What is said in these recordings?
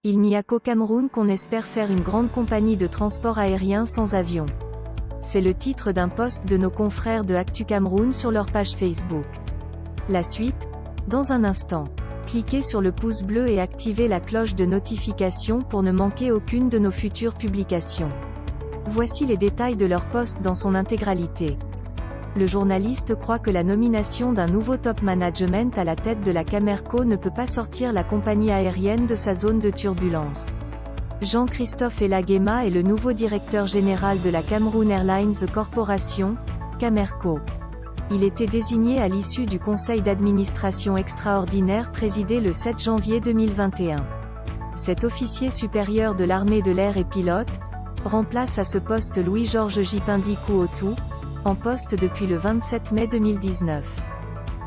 Il n'y a qu'au Cameroun qu'on espère faire une grande compagnie de transport aérien sans avion. C'est le titre d'un post de nos confrères de Actu Cameroun sur leur page Facebook. La suite, dans un instant. Cliquez sur le pouce bleu et activez la cloche de notification pour ne manquer aucune de nos futures publications. Voici les détails de leur post dans son intégralité. Le journaliste croit que la nomination d'un nouveau top management à la tête de la Camerco ne peut pas sortir la compagnie aérienne de sa zone de turbulence. Jean-Christophe Elagema est le nouveau directeur général de la Cameroon Airlines Corporation, Camerco. Il était désigné à l'issue du conseil d'administration extraordinaire présidé le 7 janvier 2021. Cet officier supérieur de l'armée de l'air et pilote, remplace à ce poste Louis-Georges Jipindi Kouotou, en poste depuis le 27 mai 2019.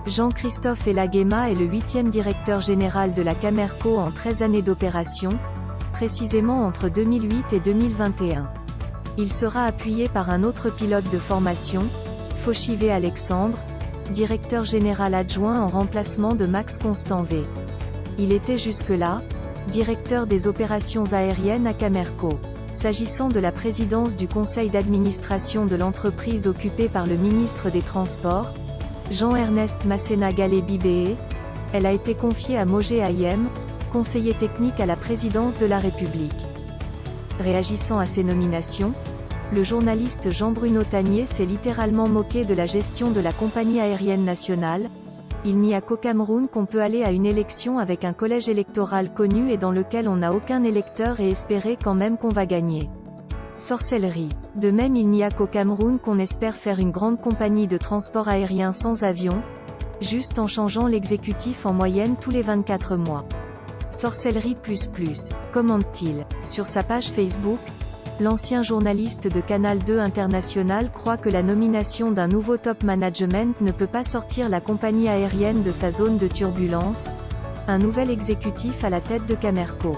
Jean-Christophe Elagema est le 8e directeur général de la Camerco en 13 années d'opération, précisément entre 2008 et 2021. Il sera appuyé par un autre pilote de formation, Fauchivé Alexandre, directeur général adjoint en remplacement de Max Constant V. Il était jusque-là, directeur des opérations aériennes à Camerco. S'agissant de la présidence du conseil d'administration de l'entreprise occupée par le ministre des Transports, Jean-Ernest Masséna Galé-Bibéé, elle a été confiée à Mogé Ayem, conseiller technique à la présidence de la République. Réagissant à ces nominations, le journaliste Jean-Bruno Tanier s'est littéralement moqué de la gestion de la compagnie aérienne nationale. Il n'y a qu'au Cameroun qu'on peut aller à une élection avec un collège électoral connu et dans lequel on n'a aucun électeur et espérer quand même qu'on va gagner. Sorcellerie. De même, il n'y a qu'au Cameroun qu'on espère faire une grande compagnie de transport aérien sans avion, juste en changeant l'exécutif en moyenne tous les 24 mois. Sorcellerie plus, commente-t-il. Sur sa page Facebook, l'ancien journaliste de Canal 2 International croit que la nomination d'un nouveau top management ne peut pas sortir la compagnie aérienne de sa zone de turbulence, un nouvel exécutif à la tête de Camerco.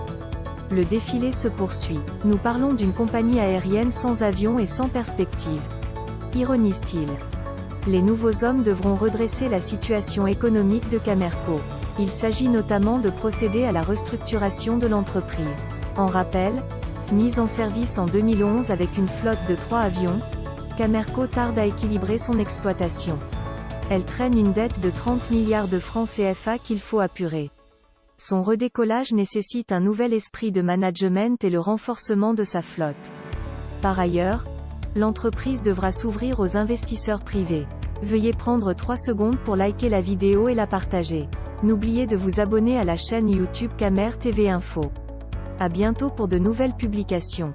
Le défilé se poursuit. Nous parlons d'une compagnie aérienne sans avion et sans perspective. Ironise-t-il. Les nouveaux hommes devront redresser la situation économique de Camerco. Il s'agit notamment de procéder à la restructuration de l'entreprise. En rappel, mise en service en 2011 avec une flotte de 3 avions, Camerco tarde à équilibrer son exploitation. Elle traîne une dette de 30 milliards de francs CFA qu'il faut apurer. Son redécollage nécessite un nouvel esprit de management et le renforcement de sa flotte. Par ailleurs, l'entreprise devra s'ouvrir aux investisseurs privés. Veuillez prendre 3 secondes pour liker la vidéo et la partager. N'oubliez de vous abonner à la chaîne YouTube Camer TV Info. À bientôt pour de nouvelles publications.